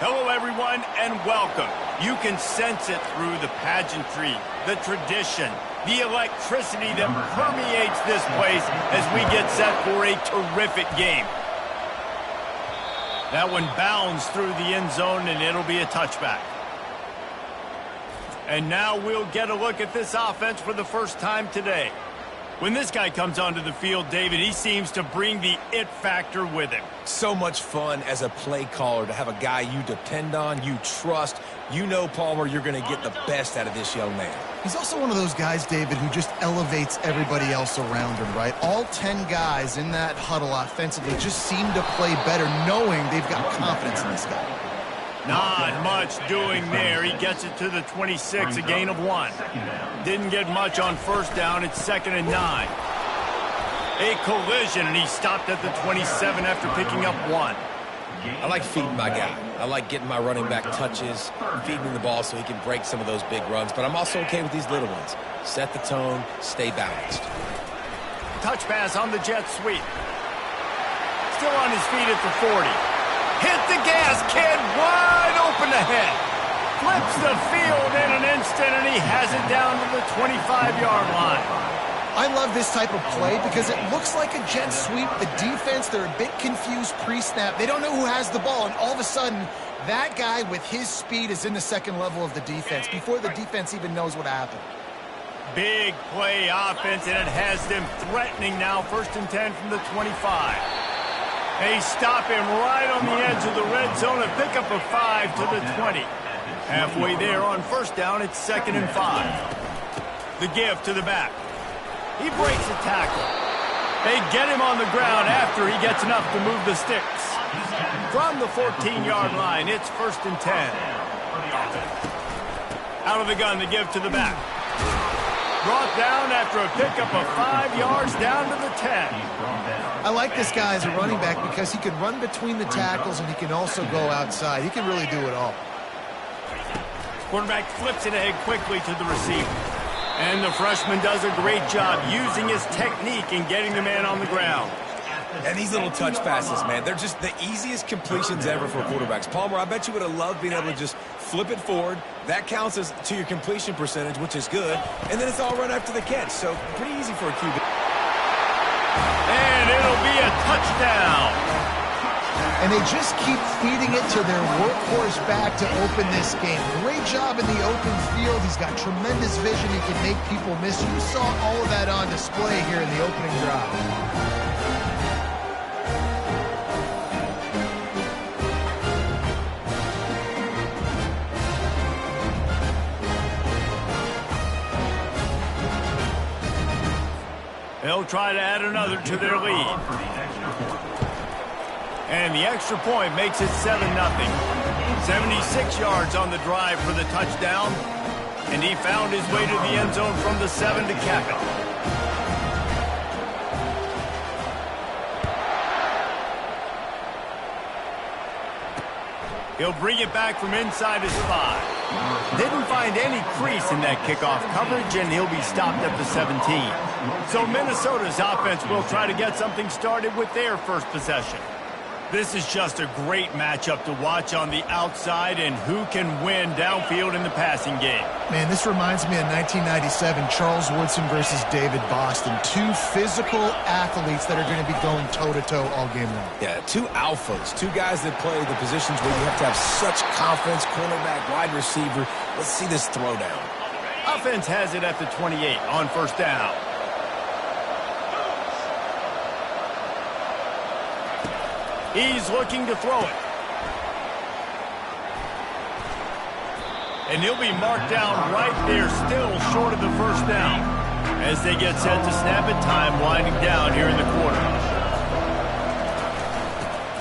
Hello, everyone, and welcome. You can sense it through the pageantry, the tradition, the electricity that permeates this place as we get set for a terrific game. That one bounds through the end zone, and it'll be a touchback. And now we'll get a look at this offense for the first time today. When this guy comes onto the field, David, he seems to bring the it factor with him. So much fun as a play caller to have a guy you depend on, you trust. You know, Palmer, you're going to get the best out of this young man. He's also one of those guys, David, who just elevates everybody else around him, right? All 10 guys in that huddle offensively just seem to play better knowing they've got confidence in this guy. Not much doing there. He gets it to the 26, a gain of 1. Didn't get much on first down. It's 2nd and 9. A collision, and he stopped at the 27 after picking up 1. I like feeding my guy. I like getting my running back touches, feeding him the ball so he can break some of those big runs. But I'm also okay with these little ones. Set the tone, stay balanced. Touch pass on the jet sweep. Still on his feet at the 40. Hit the gas, kid, wide open ahead. Flips the field in an instant, and he has it down to the 25-yard line. I love this type of play because it looks like a jet sweep. The defense, they're a bit confused pre-snap. They don't know who has the ball, and all of a sudden, that guy with his speed is in the second level of the defense before the defense even knows what happened. Big play offense, and it has them threatening now. 1st and 10 from the 25. They stop him right on the edge of the red zone and pick up a 5 to the 20. Halfway there on first down, it's 2nd and 5. The give to the back. He breaks a tackle. They get him on the ground after he gets enough to move the sticks. From the 14-yard line, it's 1st and 10. Out of the gun, the give to the back. Brought down after a pickup of 5 yards down to the 10. I like this guy as a running back because he can run between the tackles and he can also go outside. He can really do it all. Quarterback flips it ahead quickly to the receiver. And the freshman does a great job using his technique and getting the man on the ground. And these little touch passes, man, they're just the easiest completions ever for quarterbacks. Palmer, I bet you would have loved being able to just flip it forward. That counts as to your completion percentage, which is good. And then it's all run after the catch. So pretty easy for a QB. And it'll be a touchdown. And they just keep feeding it to their workhorse back to open this game. Great job in the open field. He's got tremendous vision. He can make people miss. You saw all of that on display here in the opening drive. They'll try to add another to their lead. And the extra point makes it 7-0. 76 yards on the drive for the touchdown. And he found his way to the end zone from the 7 to cap it. He'll bring it back from inside his 5. Didn't find any crease in that kickoff coverage, and he'll be stopped at the 17. So Minnesota's offense will try to get something started with their first possession. This is just a great matchup to watch on the outside, and who can win downfield in the passing game. Man, this reminds me of 1997, Charles Woodson versus David Boston. 2 physical athletes that are going to be going toe-to-toe all game long. Yeah, 2 alphas, 2 guys that play the positions where you have to have such confidence, cornerback, wide receiver. Let's see this throwdown. Offense has it at the 28 on first down. He's looking to throw it. And he'll be marked down right there, still short of the first down. As they get set to snap it, time winding down here in the quarter.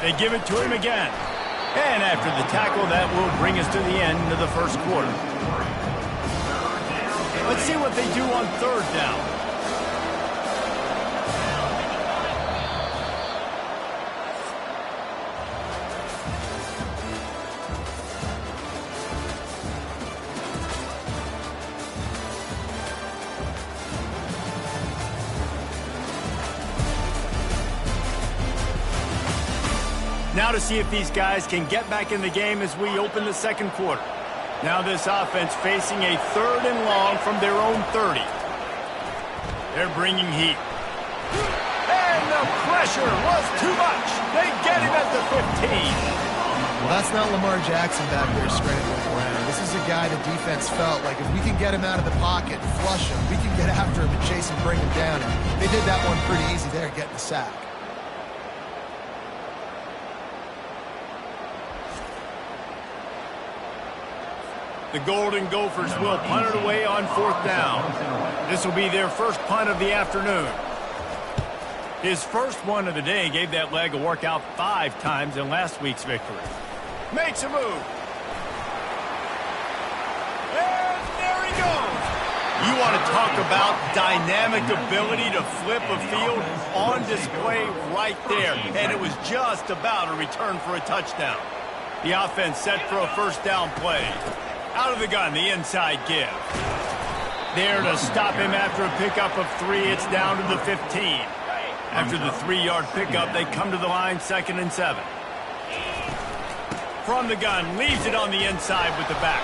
They give it to him again. And after the tackle, that will bring us to the end of the first quarter. Let's see what they do on third down. Now to see if these guys can get back in the game as we open the second quarter. Now this offense facing a 3rd and long from their own 30. They're bringing heat. And the pressure was too much. They get him at the 15. Well, that's not Lamar Jackson back there scrambling around. This is a guy the defense felt like if we can get him out of the pocket, flush him, we can get after him and chase him, bring him down. And they did that one pretty easy there, getting the sack. The Golden Gophers will punt it away on 4th down. This will be their first punt of the afternoon. His first one of the day gave that leg a workout 5 times in last week's victory. Makes a move. And there he goes. You want to talk about dynamic ability to flip a field on display right there. And it was just about a return for a touchdown. The offense set for a first down play. Out of the gun, the inside give. There to stop him after a pickup of 3. It's down to the 15. After the 3-yard pickup, they come to the line 2nd and 7. From the gun, leaves it on the inside with the back.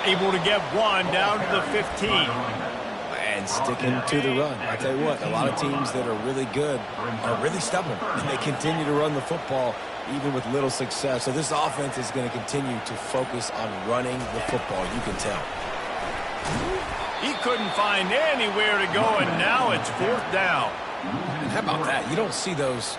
Able to get 1 down to the 15. And sticking to the run. I tell you what, a lot of teams that are really good are really stubborn. And they continue to run the football even with little success. So this offense is going to continue to focus on running the football. You can tell. He couldn't find anywhere to go, and now it's 4th down. And how about that? You don't see those,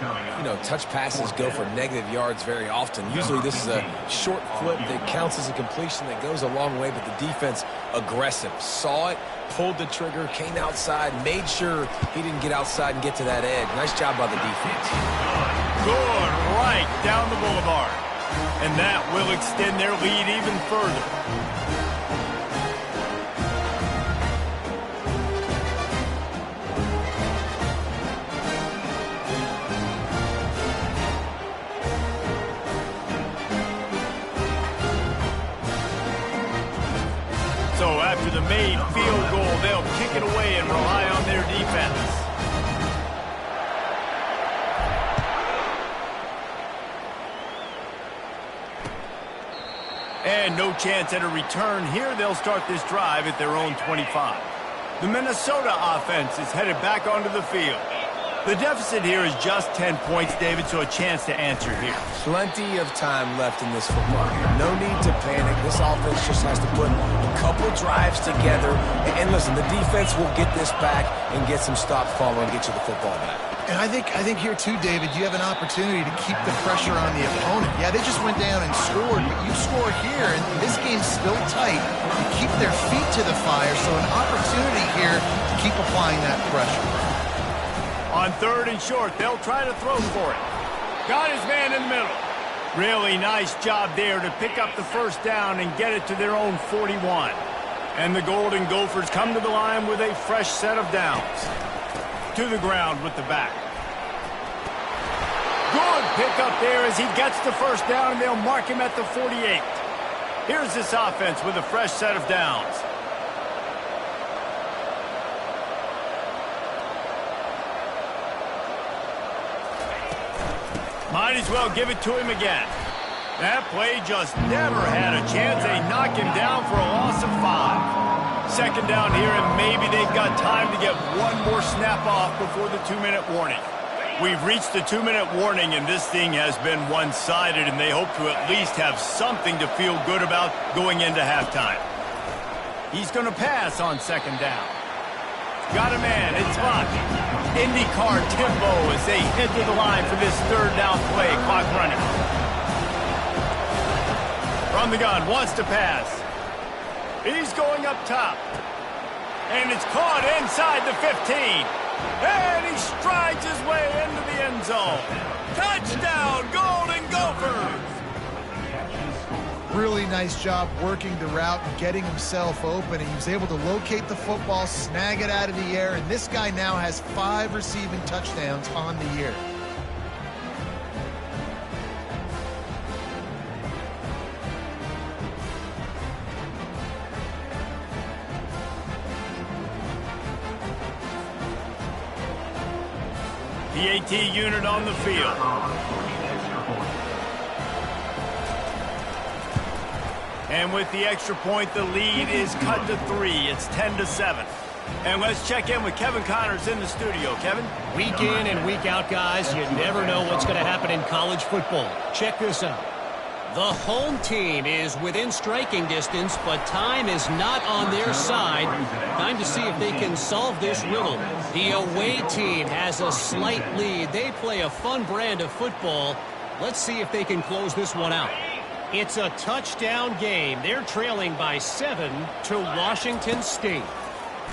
touch passes go for negative yards very often. Usually this is a short flip that counts as a completion that goes a long way, but the defense aggressive. Saw it, pulled the trigger, came outside, made sure he didn't get outside and get to that edge. Nice job by the defense. Good, right down the boulevard. And that will extend their lead even further. So after the made field goal, they'll kick it away and rely on their defense. And no chance at a return here. They'll start this drive at their own 25. The Minnesota offense is headed back onto the field. The deficit here is just 10 points, David, so a chance to answer here. Plenty of time left in this football game. No need to panic. This offense just has to put a couple drives together. And listen, the defense will get this back and get some stops following and get you the football back. And I think here too, David, you have an opportunity to keep the pressure on the opponent. Yeah, they just went down and scored, but you score here, and this game's still tight. You keep their feet to the fire, so an opportunity here to keep applying that pressure. On 3rd and short, they'll try to throw for it. Got his man in the middle. Really nice job there to pick up the first down and get it to their own 41. And the Golden Gophers come to the line with a fresh set of downs. To the ground with the back. Good pickup there as he gets the first down, and they'll mark him at the 48. Here's this offense with a fresh set of downs. Might as well give it to him again. That play just never had a chance. They knock him down for a loss of 5. Second down here, and maybe they've got time to get one more snap off before the 2-minute warning. We've reached the 2-minute warning, and this thing has been one-sided, and they hope to at least have something to feel good about going into halftime. He's going to pass on second down. Got a man. It's locked. IndyCar tempo as they head to the line for this 3rd down play. Clock running. From the gun, wants to pass. He's going up top. And it's caught inside the 15. And he strides his way into the end zone. Touchdown, Golden Gophers! Really nice job working the route and getting himself open. And he was able to locate the football, snag it out of the air. And this guy now has 5 receiving touchdowns on the year. The AT unit on the field. And with the extra point, the lead is cut to 3. It's 10-7. And let's check in with Kevin Connors in the studio. Kevin? Week in and week out, guys, you never know what's going to happen in college football. Check this out. The home team is within striking distance, but time is not on their side. Time to see if they can solve this riddle. The away team has a slight lead. They play a fun brand of football. Let's see if they can close this one out. It's a touchdown game. They're trailing by 7 to Washington State.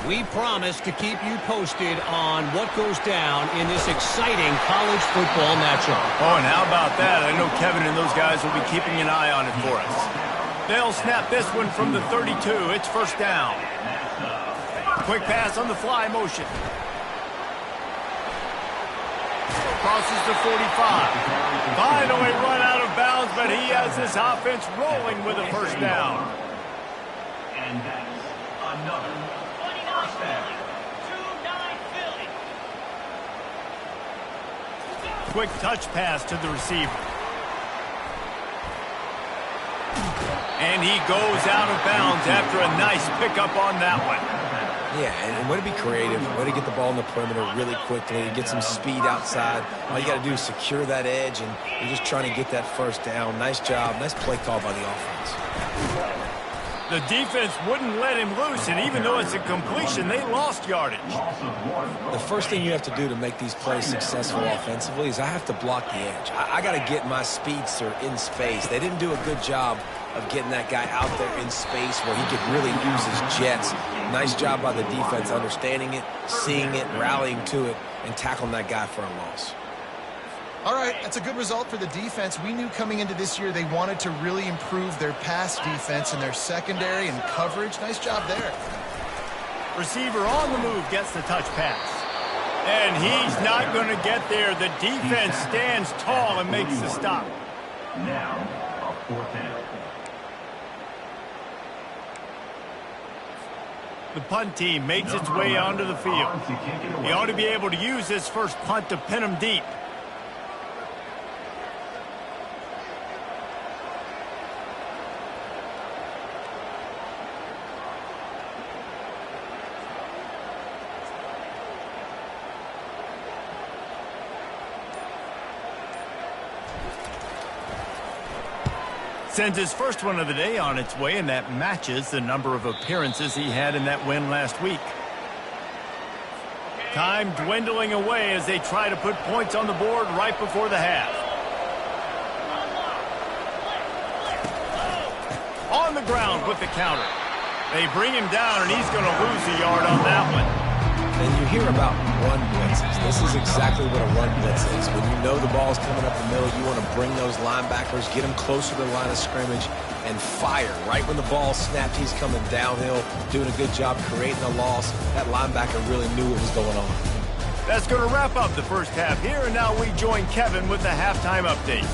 We promise to keep you posted on what goes down in this exciting college football matchup. Oh, and how about that? I know Kevin and those guys will be keeping an eye on it for us. They'll snap this one from the 32. It's first down. Quick pass on the fly motion. Crosses the 45. Finally run out of bounds, but he has this offense rolling with a first down. And that's another. Quick touch pass to the receiver. And he goes out of bounds after a nice pickup on that one. Yeah, and way to be creative, way to get the ball in the perimeter really quickly, get some speed outside. All you got to do is secure that edge, and you're just trying to get that first down. Nice job, nice play call by the offense. The defense wouldn't let him loose, and even though it's a completion, they lost yardage. The first thing you have to do to make these plays successful offensively is I have to block the edge. I got to get my speedster in space. They didn't do a good job of getting that guy out there in space where he could really use his jets. Nice job by the defense understanding it, seeing it, rallying to it, and tackling that guy for a loss. All right, that's a good result for the defense. We knew coming into this year they wanted to really improve their pass defense and their secondary and coverage. Nice job there. Receiver on the move gets the touch pass. And he's not going to get there. The defense stands tall and makes the stop. Now, a 4th down. The punt team makes its way onto the field. He ought to be able to use this first punt to pin him deep. Sends his first one of the day on its way, and that matches the number of appearances he had in that win last week. Time dwindling away as they try to put points on the board right before the half. On the ground with the counter. They bring him down, and he's going to lose a yard on that one. And you hear about run blitzes. This is exactly what a run blitz is. When you know the ball's coming up the middle, you want to bring those linebackers, get them closer to the line of scrimmage, and fire. Right when the ball snapped, he's coming downhill, doing a good job creating a loss. That linebacker really knew what was going on. That's going to wrap up the first half here, and now we join Kevin with the halftime update.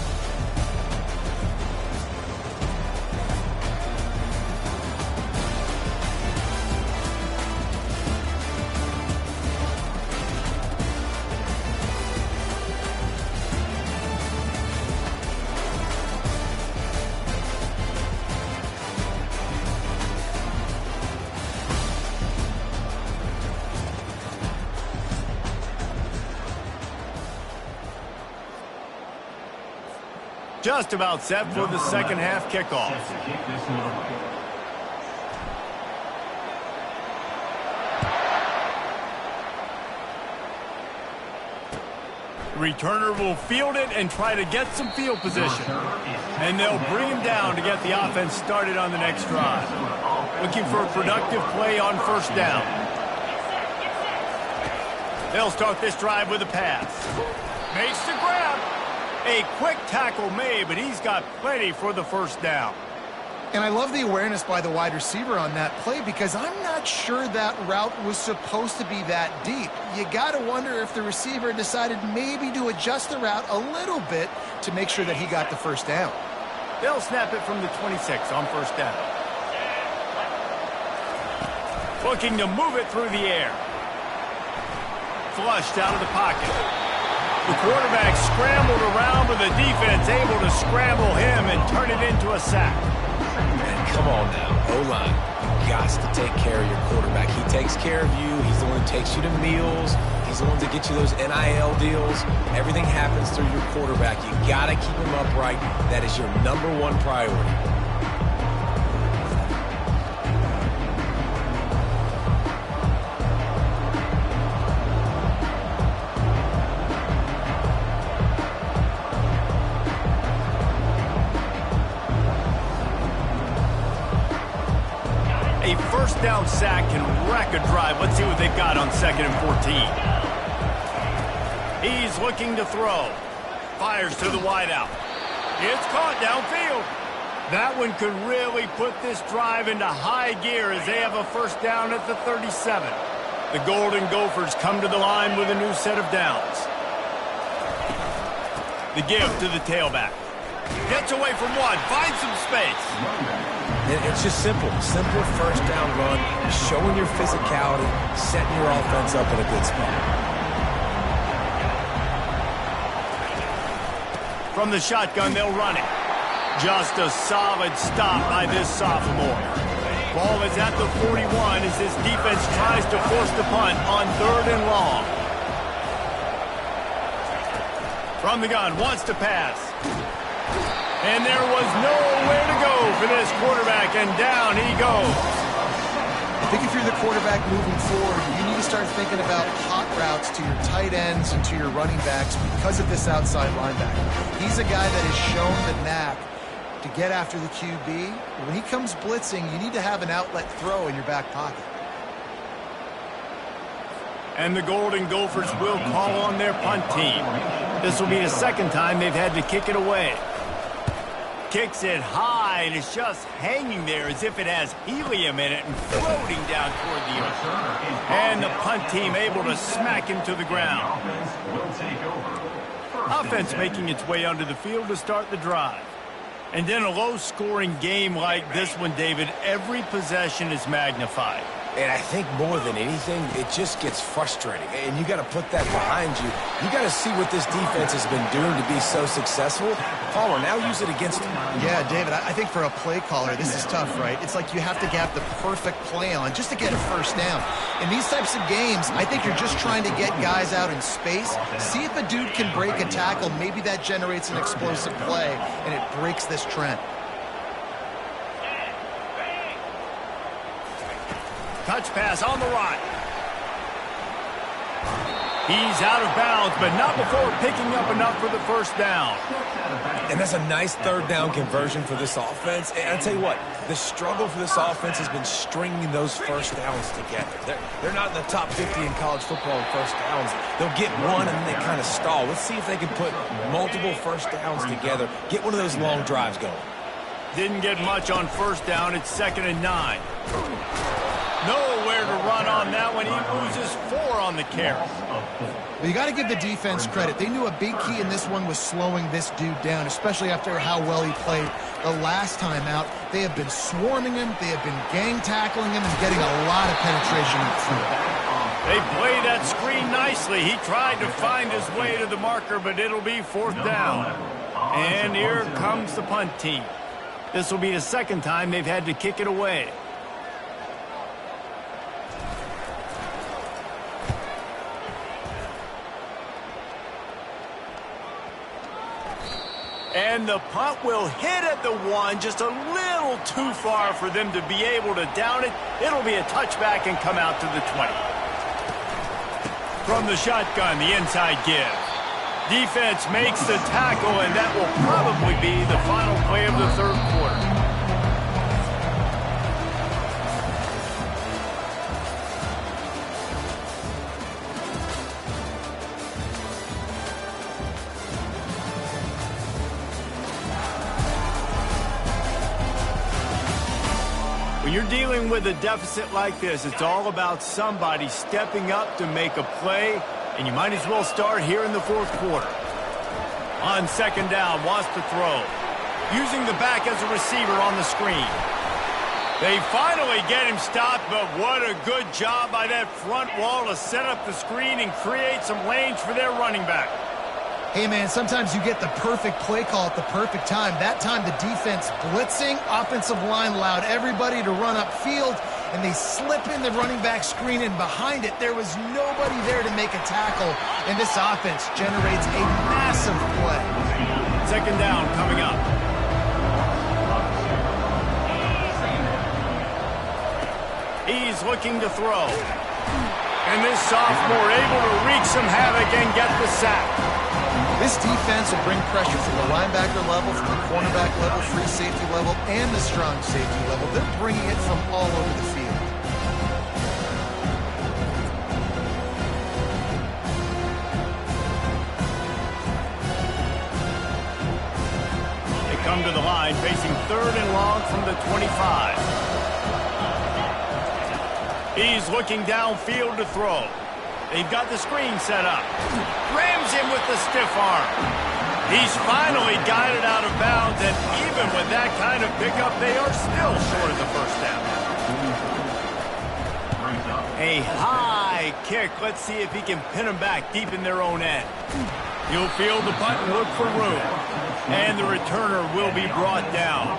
Just about set for the second half kickoff. Returner will field it and try to get some field position. And they'll bring him down to get the offense started on the next drive. Looking for a productive play on first down. They'll start this drive with a pass. Makes the grab. A quick tackle made, but he's got plenty for the first down. And I love the awareness by the wide receiver on that play because I'm not sure that route was supposed to be that deep. You got to wonder if the receiver decided maybe to adjust the route a little bit to make sure that he got the first down. They'll snap it from the 26 on first down. Looking to move it through the air. Flushed out of the pocket. The quarterback scrambled around, but the defense able to scramble him and turn it into a sack. And come on now, O-line. Got to take care of your quarterback. He takes care of you. He's the one who takes you to meals. He's the one to get you those NIL deals. Everything happens through your quarterback. You got to keep him upright. That is your #1 priority. A first down sack can wreck a drive. Let's see what they've got on 2nd and 14. He's looking to throw. Fires to the wideout. It's caught downfield. That one could really put this drive into high gear as they have a first down at the 37. The Golden Gophers come to the line with a new set of downs. The give to the tailback. Gets away from one. Finds some space. It's just simple first down run, showing your physicality, setting your offense up in a good spot. From the shotgun, they'll run it. Just a solid stop by this sophomore. Ball is at the 41 as this defense tries to force the punt on 3rd and long. From the gun, wants to pass. And there was nowhere to go for this quarterback, and down he goes. I think if you're the quarterback moving forward, you need to start thinking about hot routes to your tight ends and to your running backs because of this outside linebacker. He's a guy that has shown the knack to get after the QB. When he comes blitzing, you need to have an outlet throw in your back pocket. And the Golden Gophers will call on their punt team. This will be the second time they've had to kick it away. Kicks it high, and it's just hanging there as if it has helium in it and floating down toward the earth. And the punt team able to smack him to the ground. Offense making its way onto the field to start the drive. And in a low-scoring game like this one, David, every possession is magnified. And I think more than anything, it just gets frustrating. And you got to put that behind you. You got to see what this defense has been doing to be so successful. Palmer, now use it against him. Yeah, David, I think for a play caller, this is tough, right? It's like you have to get the perfect play on just to get a first down. In these types of games, I think you're just trying to get guys out in space. See if a dude can break a tackle. Maybe that generates an explosive play, and it breaks this trend. Touch pass on the right. He's out of bounds, but not before picking up enough for the first down. And that's a nice 3rd down conversion for this offense. And I'll tell you what, the struggle for this offense has been stringing those first downs together. They're not in the top 50 in college football in first downs. They'll get one and then they kind of stall. Let's see if they can put multiple first downs together, get one of those long drives going. Didn't get much on first down. It's 2nd and 9. Nowhere to run on that one. He loses 4 on the carry. Well, you got to give the defense credit. They knew a big key in this one was slowing this dude down, especially after how well he played the last time out. They have been swarming him. They have been gang tackling him and getting a lot of penetration up front. They play that screen nicely. He tried to find his way to the marker, but it'll be 4th down. And here comes the punt team. This will be the second time they've had to kick it away. And the punt will hit at the 1, just a little too far for them to be able to down it. It'll be a touchback and come out to the 20. From the shotgun, the inside give. Defense makes the tackle, and that will probably be the final play of the 3rd quarter. When you're dealing with a deficit like this, it's all about somebody stepping up to make a play, and you might as well start here in the 4th quarter. On 2nd down, wants to throw. Using the back as a receiver on the screen. They finally get him stopped, but what a good job by that front wall to set up the screen and create some lanes for their running back. Hey, man, sometimes you get the perfect play call at the perfect time. That time, the defense blitzing, offensive line allowed everybody to run upfield, and they slip in the running back screen, and behind it, there was nobody there to make a tackle, and this offense generates a massive play. Second down coming up. He's looking to throw. And this sophomore able to wreak some havoc and get the sack. This defense will bring pressure from the linebacker level, from the cornerback level, free safety level, and the strong safety level. They're bringing it from all over the field. They come to the line facing third and long from the 25. He's looking downfield to throw. They've got the screen set up. Rams him with the stiff arm. He's finally got it out of bounds, and even with that kind of pickup, they are still short of the first down. A high kick. Let's see if he can pin them back deep in their own end. He'll field the punt and look for room. And the returner will be brought down.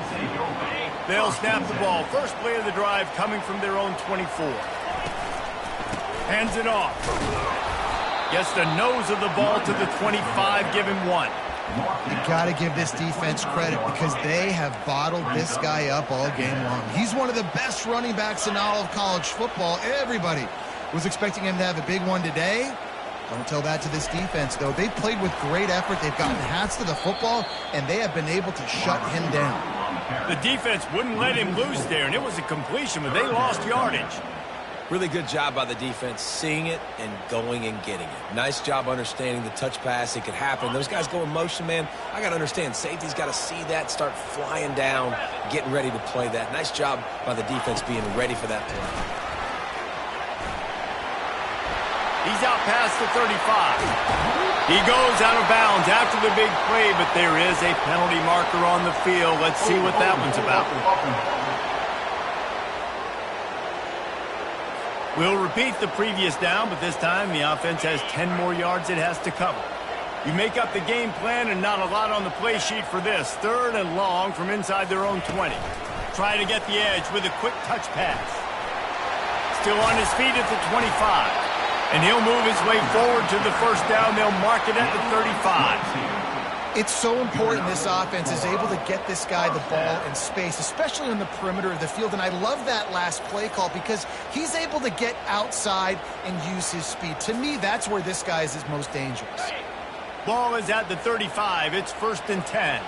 They'll snap the ball. First play of the drive coming from their own 24. Hands it off. Gets the nose of the ball to the 25, give him one. You got to give this defense credit because they have bottled this guy up all game long. He's one of the best running backs in all of college football. Everybody was expecting him to have a big one today. Don't tell that to this defense, though. They've played with great effort. They've gotten hats to the football, and they have been able to shut him down. The defense wouldn't let him loose there, and it was a completion, but they lost yardage. Really good job by the defense, seeing it and going and getting it. Nice job understanding the touch pass. It could happen. Those guys go in motion, man. I got to understand. Safety's got to see that, start flying down, getting ready to play that. Nice job by the defense being ready for that play. He's out past the 35. He goes out of bounds after the big play, but there is a penalty marker on the field. Let's see what that one's about. We'll repeat the previous down, but this time the offense has 10 more yards it has to cover. You make up the game plan and not a lot on the play sheet for this. Third and long from inside their own 20. Try to get the edge with a quick touch pass. Still on his feet at the 25. And he'll move his way forward to the first down. They'll mark it at the 35. It's so important this offense is able to get this guy the ball in space, especially on the perimeter of the field. And I love that last play call because he's able to get outside and use his speed. To me, that's where this guy is his most dangerous. Ball is at the 35. It's 1st and 10.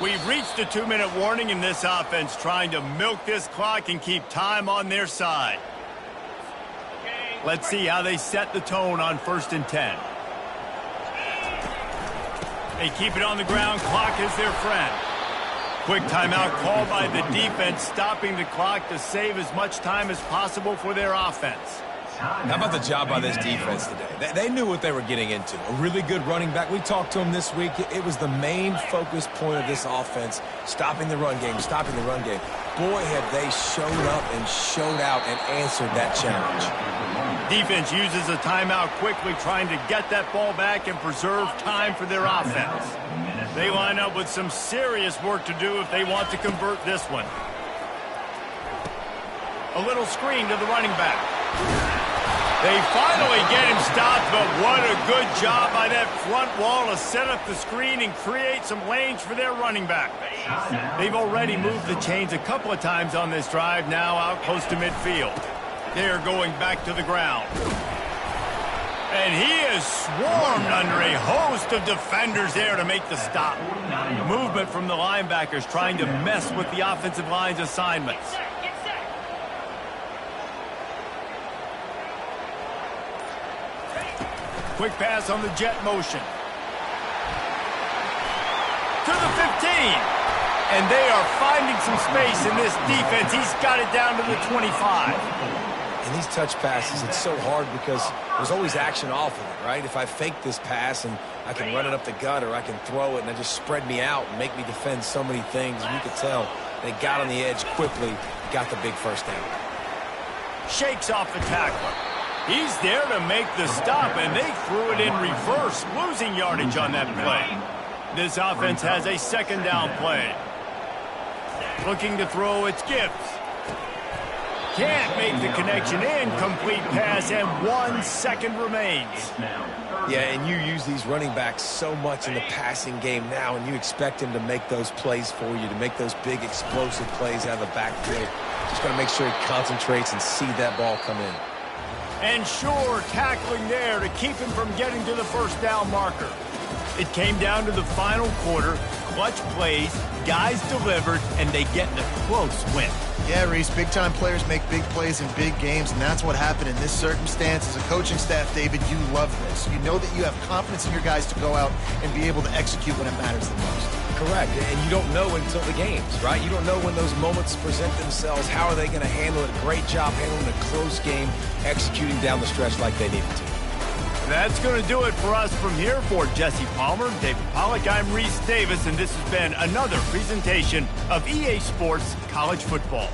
We've reached a 2-minute warning in this offense, trying to milk this clock and keep time on their side. Let's see how they set the tone on 1st and 10. They keep it on the ground. Clock is their friend. Quick timeout called by the defense, stopping the clock to save as much time as possible for their offense. How about the job by this defense today? They knew what they were getting into. A really good running back. We talked to him this week. It was the main focus point of this offense, stopping the run game, stopping the run game. Boy, have they showed up and showed out and answered that challenge. Defense uses a timeout quickly, trying to get that ball back and preserve time for their offense. They line up with some serious work to do if they want to convert this one. A little screen to the running back. They finally get him stopped, but what a good job by that front wall to set up the screen and create some lanes for their running back. They've already moved the chains a couple of times on this drive, now out close to midfield. They're going back to the ground. And he is swarmed under a host of defenders there to make the stop. Movement from the linebackers trying to mess with the offensive line's assignments. Quick pass on the jet motion. To the 15. And they are finding some space in this defense. He's got it down to the 25. In these touch passes, it's so hard because there's always action off of it, right? If I fake this pass and I can run it up the gut or I can throw it and it just spread me out and make me defend so many things, and you could tell they got on the edge quickly, got the big first down. shakes off the tackler. He's there to make the stop, and they threw it in reverse, losing yardage on that play. This offense has a second down play. Looking to throw, it's Gibbs. Can't make the connection, incomplete pass, and 1 second remains. Yeah, and you use these running backs so much in the passing game now, and you expect him to make those plays for you, to make those big explosive plays out of the backfield. Just got to make sure he concentrates and see that ball come in. And sure, tackling there to keep him from getting to the first down marker. It came down to the final quarter, clutch plays, guys delivered, and they get a close win. Yeah, Reese, big-time players make big plays in big games, and that's what happened in this circumstance. As a coaching staff, David, you love this. You know that you have confidence in your guys to go out and be able to execute when it matters the most. Correct, and you don't know until the games, right? You don't know when those moments present themselves. How are they going to handle it? Great job handling a close game, executing down the stretch like they needed to. That's going to do it for us from here. For Jesse Palmer, David Pollack, I'm Reese Davis, and this has been another presentation of EA Sports College Football.